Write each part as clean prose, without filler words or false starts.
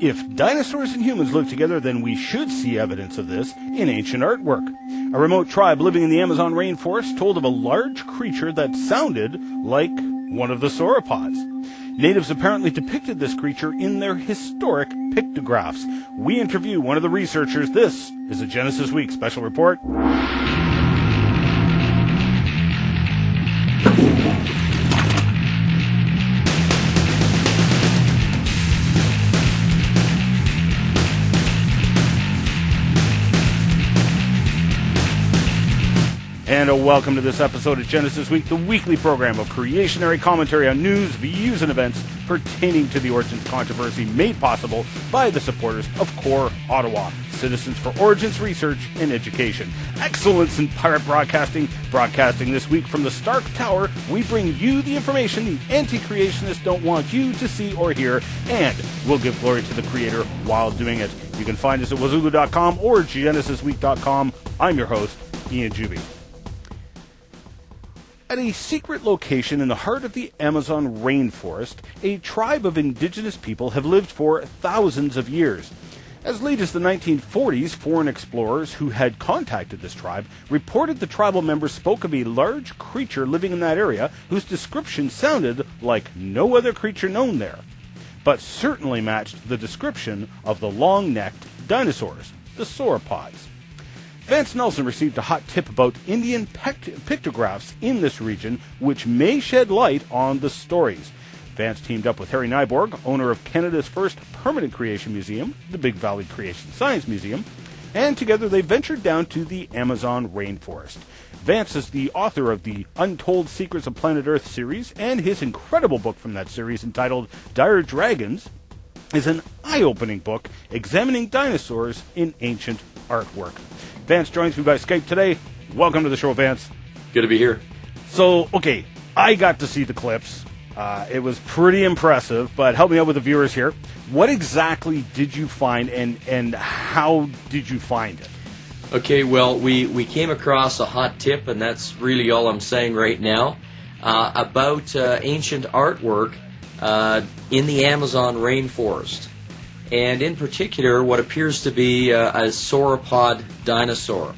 If dinosaurs and humans live together, then we should see evidence of this in ancient artwork. A remote tribe living in the Amazon rainforest told of a large creature that sounded like one of the sauropods. Natives apparently depicted this creature in their historic pictographs. We interview one of the researchers. This is a Genesis Week special report. And welcome to this episode of Genesis Week, the weekly program of creationary commentary on news, views, and events pertaining to the Origins controversy, made possible by the supporters of CORE Ottawa, Citizens for Origins Research and Education. Excellence in pirate broadcasting. Broadcasting this week from the Stark Tower, we bring you the information the anti-creationists don't want you to see or hear, and we'll give glory to the Creator while doing it. You can find us at Wazooloo.com or GenesisWeek.com. I'm your host, Ian Juby. At a secret location in the heart of the Amazon rainforest, a tribe of indigenous people have lived for thousands of years. As late as the 1940s, foreign explorers who had contacted this tribe reported the tribal members spoke of a large creature living in that area whose description sounded like no other creature known there, but certainly matched the description of the long-necked dinosaurs, the sauropods. Vance Nelson received a hot tip about Indian pictographs in this region, which may shed light on the stories. Vance teamed up with Harry Nyborg, owner of Canada's first permanent creation museum, the Big Valley Creation Science Museum, and together they ventured down to the Amazon rainforest. Vance is the author of the Untold Secrets of Planet Earth series, and his incredible book from that series entitled Dire Dragons is an eye-opening book examining dinosaurs in ancient artwork. Vance joins me by Skype today. Welcome to the show, Vance. Good to be here. So, okay, I got to see the clips. It was pretty impressive, but help me out with the viewers here. What exactly did you find, and how did you find it? Okay, well, we came across a hot tip, and that's really all I'm saying right now, about ancient artwork in the Amazon rainforest. And in particular, what appears to be a sauropod dinosaur.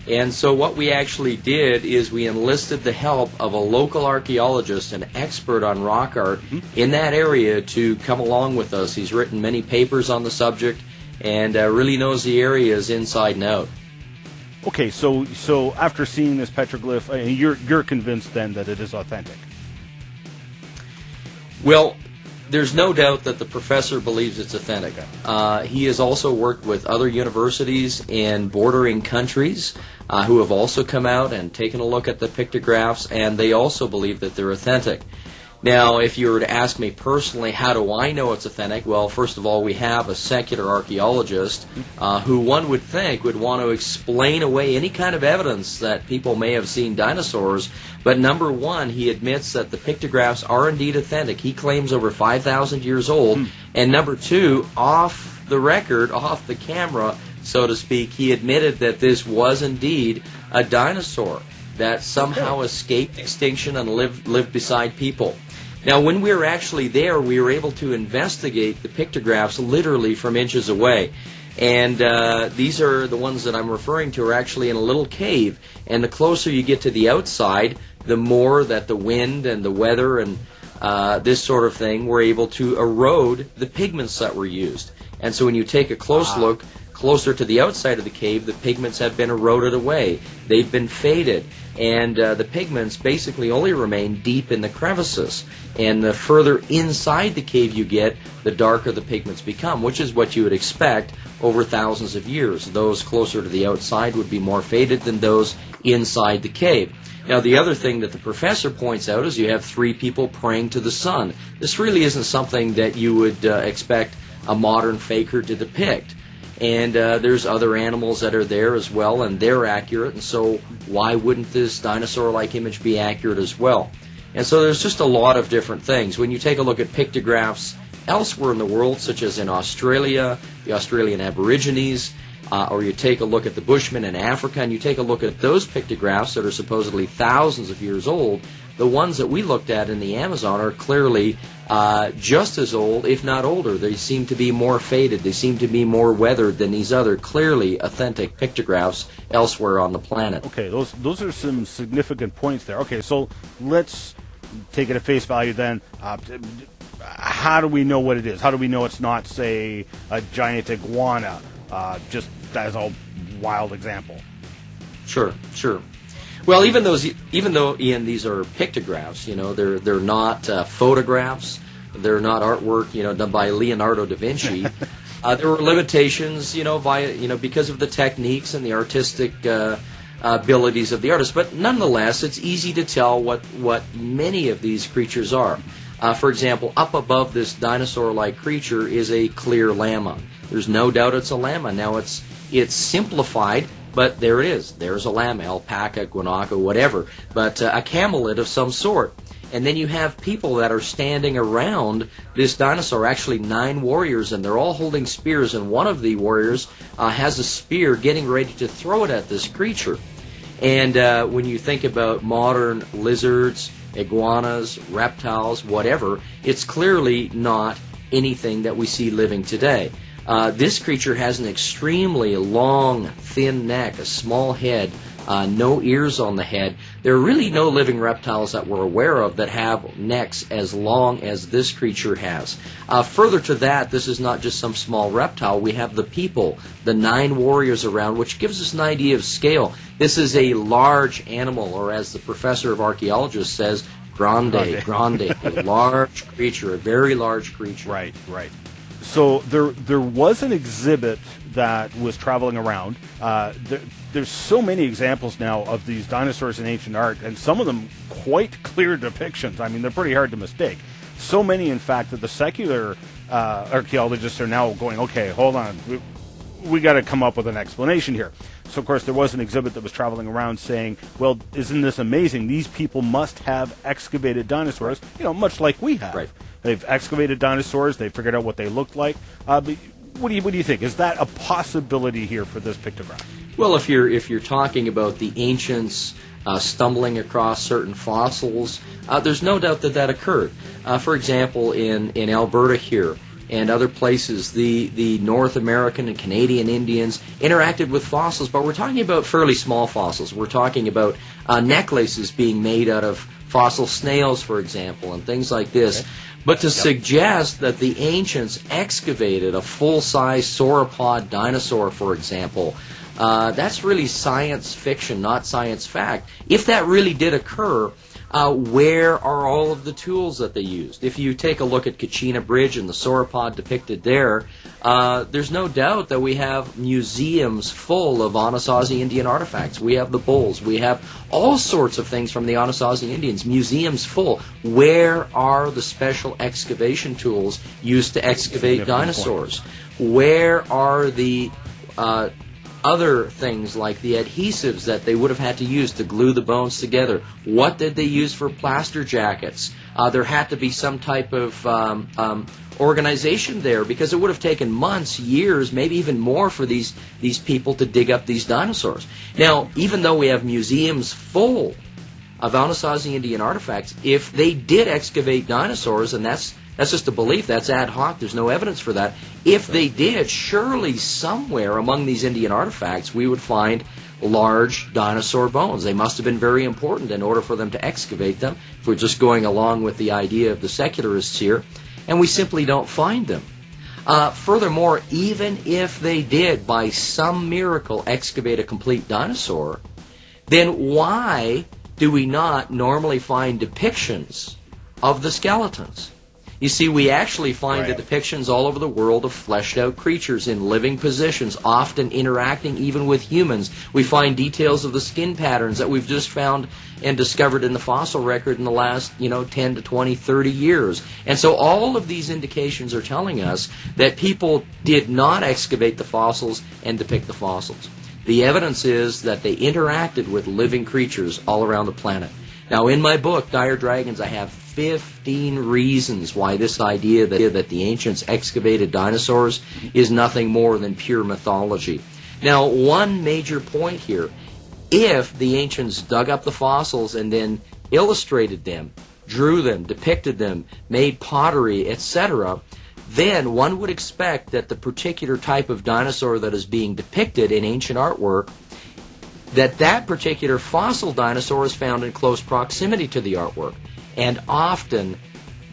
And so what we actually did is we enlisted the help of a local archaeologist, an expert on rock art in that area, to come along with us. He's written many papers on the subject and really knows the areas inside and out. Okay, so after seeing this petroglyph, you're convinced then that it is authentic? Well, there's no doubt that the professor believes it's authentic. He has also worked with other universities in bordering countries who have also come out and taken a look at the pictographs, and they also believe that they're authentic. Now, if you were to ask me personally, how do I know it's authentic? Well, first of all, we have a secular archaeologist who one would think would want to explain away any kind of evidence that people may have seen dinosaurs. But number one, he admits that the pictographs are indeed authentic. He claims over 5,000 years old. And number two, off the record, off the camera, so to speak, he admitted that this was indeed a dinosaur that somehow escaped extinction and lived beside people. Now, when we were actually there, we were able to investigate the pictographs literally from inches away. And these are the ones that I'm referring to are actually in a little cave. And the closer you get to the outside, the more that the wind and the weather and this sort of thing were able to erode the pigments that were used. And so when you take a close look, closer to the outside of the cave, the pigments have been eroded away. They've been faded. And the pigments basically only remain deep in the crevices. And the further inside the cave you get, the darker the pigments become, which is what you would expect over thousands of years. Those closer to the outside would be more faded than those inside the cave. Now, the other thing that the professor points out is you have three people praying to the sun. This really isn't something that you would expect a modern faker to depict. And there's other animals that are there as well, and they're accurate, and so why wouldn't this dinosaur-like image be accurate as well? And so there's just a lot of different things. When you take a look at pictographs elsewhere in the world, such as in Australia, the Australian Aborigines, or you take a look at the Bushmen in Africa, and you take a look at those pictographs that are supposedly thousands of years old, the ones that we looked at in the Amazon are clearly just as old, if not older. They seem to be more faded. They seem to be more weathered than these other clearly authentic pictographs elsewhere on the planet. Okay, those are some significant points there. Okay, so let's take it at face value then. How do we know what it is? How do we know it's not, say, a giant iguana? Just as a wild example. Sure. Well, even though, Ian, these are pictographs, they're not photographs, they're not artwork, done by Leonardo da Vinci. There were limitations, because of the techniques and the artistic abilities of the artist. But nonetheless, it's easy to tell what many of these creatures are. For example, up above this dinosaur-like creature is a clear llama. There's no doubt it's a llama. Now, it's simplified, but there it is. There's a llama, alpaca, guanaco, whatever, but a camelid of some sort. And then you have people that are standing around this dinosaur, actually 9 warriors, and they're all holding spears, and one of the warriors has a spear getting ready to throw it at this creature. And when you think about modern lizards, iguanas, reptiles, whatever, it's clearly not anything that we see living today. This creature has an extremely long, thin neck, a small head, no ears on the head. There are really no living reptiles that we're aware of that have necks as long as this creature has. Further to that, this is not just some small reptile. We have the people, the 9 warriors around, which gives us an idea of scale. This is a large animal, or as the professor of archaeology says, grande, a large creature, a very large creature. Right. So there was an exhibit that was traveling around. There's so many examples now of these dinosaurs in ancient art, and some of them quite clear depictions. I mean, they're pretty hard to mistake. So many, in fact, that the secular archaeologists are now going, okay, hold on, we got to come up with an explanation here. So, of course, there was an exhibit that was traveling around saying, well, isn't this amazing? These people must have excavated dinosaurs, much like we have. Right. They've excavated dinosaurs. They figured out what they looked like. But what do you think? Is that a possibility here for this pictograph? Well, if you're talking about the ancients stumbling across certain fossils, there's no doubt that occurred. For example, in Alberta here and other places, the North American and Canadian Indians interacted with fossils, but we're talking about fairly small fossils. We're talking about necklaces being made out of fossil snails, for example, and things like this. Okay. But to suggest that the ancients excavated a full-size sauropod dinosaur, for example, that's really science fiction, not science fact. If that really did occur, where are all of the tools that they used? If you take a look at Kachina Bridge and the sauropod depicted there, there's no doubt that we have museums full of Anasazi Indian artifacts. We have the bulls. We have all sorts of things from the Anasazi Indians, museums full. Where are the special excavation tools used to excavate dinosaurs? Where are the other things like the adhesives that they would have had to use to glue the bones together? What did they use for plaster jackets? There had to be some type of organization there, because it would have taken months, years, maybe even more for these people to dig up these dinosaurs. Now, even though we have museums full of Anasazi Indian artifacts, if they did excavate dinosaurs, and that's just a belief, that's ad hoc, there's no evidence for that. If they did, surely somewhere among these Indian artifacts we would find large dinosaur bones. They must have been very important in order for them to excavate them, if we're just going along with the idea of the secularists here, and we simply don't find them. Furthermore, even if they did, by some miracle, excavate a complete dinosaur, then why do we not normally find depictions of the skeletons? You see, we actually find the depictions all over the world of fleshed-out creatures in living positions, often interacting even with humans. We find details of the skin patterns that we've just found and discovered in the fossil record in the last, 10 to 20, 30 years. And so all of these indications are telling us that people did not excavate the fossils and depict the fossils. The evidence is that they interacted with living creatures all around the planet. Now, in my book, Dire Dragons, I have 15 reasons why this idea that the ancients excavated dinosaurs is nothing more than pure mythology. Now, one major point here, if the ancients dug up the fossils and then illustrated them, drew them, depicted them, made pottery, etc., then one would expect that the particular type of dinosaur that is being depicted in ancient artwork, that particular fossil dinosaur is found in close proximity to the artwork. And often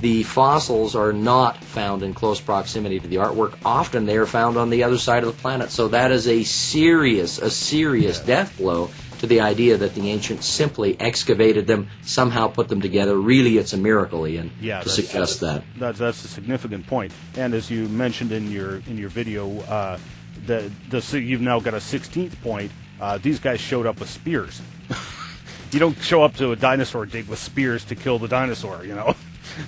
the fossils are not found in close proximity to the artwork. Often they are found on the other side of the planet. So that is a serious death blow to the idea that the ancients simply excavated them, somehow put them together. Really, it's a miracle, Ian, to suggest that. That's a significant point. And as you mentioned in your video, you've now got a 16th point. These guys showed up with spears. You don't show up to a dinosaur dig with spears to kill the dinosaur, you know.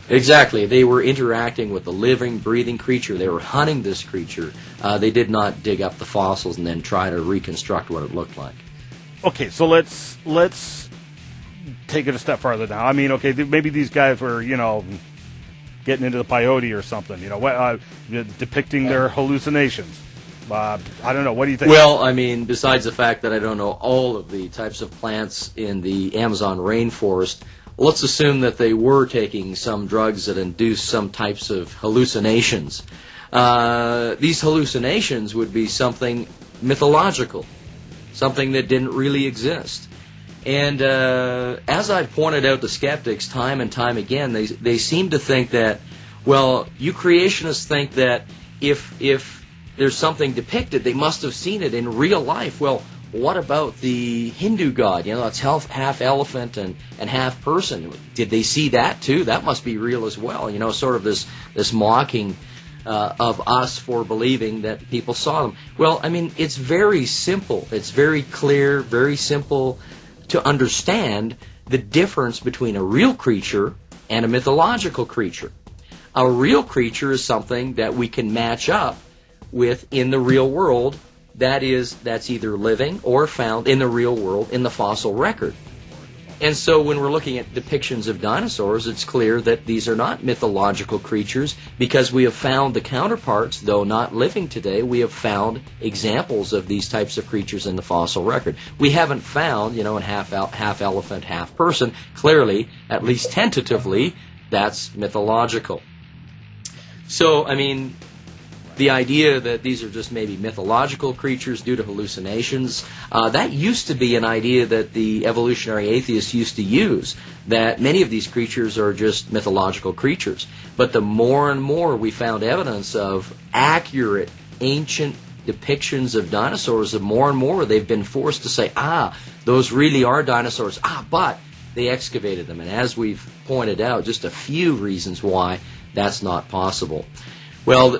Exactly. They were interacting with the living, breathing creature. They were hunting this creature. They did not dig up the fossils and then try to reconstruct what it looked like. Okay, so let's take it a step farther now. I mean, okay, maybe these guys were, you know, getting into the peyote or something, you know, depicting their hallucinations. I don't know. What do you think? Well, I mean, besides the fact that I don't know all of the types of plants in the Amazon rainforest, let's assume that they were taking some drugs that induce some types of hallucinations. These hallucinations would be something mythological, something that didn't really exist. And as I've pointed out to skeptics time and time again, they seem to think that, well, you creationists think that if there's something depicted, they must have seen it in real life. Well, what about the Hindu god? You know, that's half elephant and half person. Did they see that too? That must be real as well. You know, sort of this mocking of us for believing that people saw them. Well, I mean, it's very simple. It's very clear, very simple to understand the difference between a real creature and a mythological creature. A real creature is something that we can match up with in the real world, that's either living or found in the real world in the fossil record. And so when we're looking at depictions of dinosaurs, it's clear that these are not mythological creatures because we have found the counterparts, though not living today, we have found examples of these types of creatures in the fossil record. We haven't found, you know, in half elephant, half person. Clearly, at least tentatively, that's mythological. So, I mean, the idea that these are just maybe mythological creatures due to hallucinations, that used to be an idea that the evolutionary atheists used to use, that many of these creatures are just mythological creatures. But the more and more we found evidence of accurate ancient depictions of dinosaurs, the more and more they've been forced to say, those really are dinosaurs, but they excavated them. And as we've pointed out, just a few reasons why that's not possible. Well,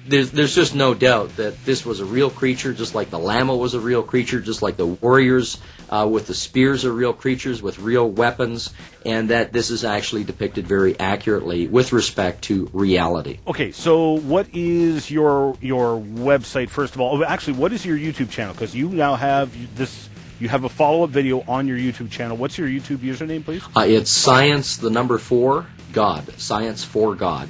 there's just no doubt that this was a real creature, just like the llama was a real creature, just like the warriors with the spears are real creatures with real weapons, and that this is actually depicted very accurately with respect to reality. Okay, so what is your website, first of all? Actually, what is your YouTube channel? Because you now have this. You have a follow-up video on your YouTube channel. What's your YouTube username, please? It's Science, the number 4, God. Science for God.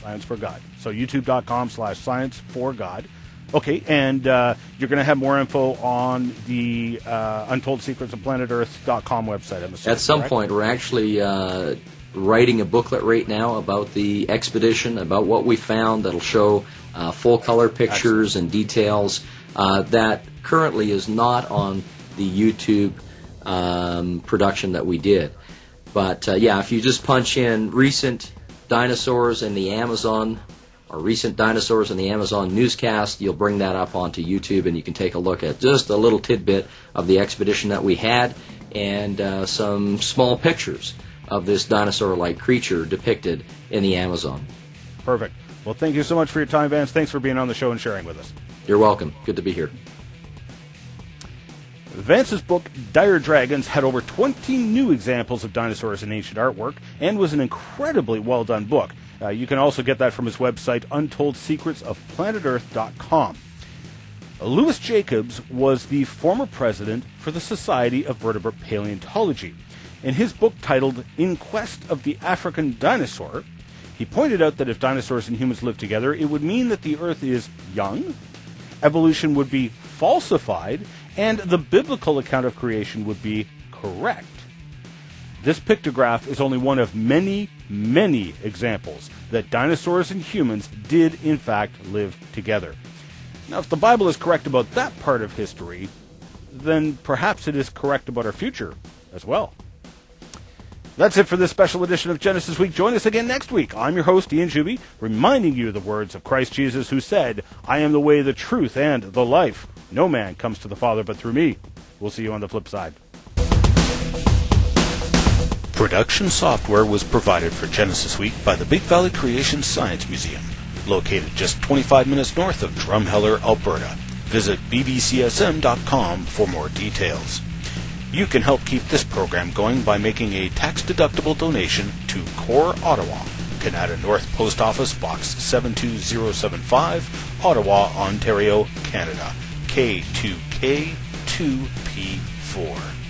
Science for God. So youtube.com/science4god. Okay, and you're going to have more info on the UntoldSecretsOfPlanetEarth.com website. I'm assuming, at some correct? point, we're actually writing a booklet right now about the expedition, about what we found that'll show full-color pictures and details that currently is not on the YouTube production that we did. But, if you just punch in recent dinosaurs in the Amazon or recent dinosaurs in the Amazon newscast, you'll bring that up onto YouTube and you can take a look at just a little tidbit of the expedition that we had and some small pictures of this dinosaur-like creature depicted in the Amazon. Perfect. Well, thank you so much for your time, Vance. Thanks for being on the show and sharing with us. You're welcome. Good to be here. Vance's book, Dire Dragons, had over 20 new examples of dinosaurs in ancient artwork and was an incredibly well-done book. You can also get that from his website, UntoldSecretsOfPlanetEarth.com. Louis Jacobs was the former president for the Society of Vertebrate Paleontology. In his book titled In Quest of the African Dinosaur, he pointed out that if dinosaurs and humans lived together, it would mean that the Earth is young, evolution would be falsified, and the biblical account of creation would be correct. This pictograph is only one of many, many examples that dinosaurs and humans did in fact live together. Now, if the Bible is correct about that part of history, then perhaps it is correct about our future as well. That's it for this special edition of Genesis Week. Join us again next week. I'm your host, Ian Juby, reminding you the words of Christ Jesus, who said, "I am the way, the truth, and the life. No man comes to the Father but through me." We'll see you on the flip side. Production software was provided for Genesis Week by the Big Valley Creation Science Museum, located just 25 minutes north of Drumheller, Alberta. Visit bbcsm.com for more details. You can help keep this program going by making a tax-deductible donation to Core Ottawa, Canada North Post Office Box 72075, Ottawa, Ontario, Canada, K2K2P4.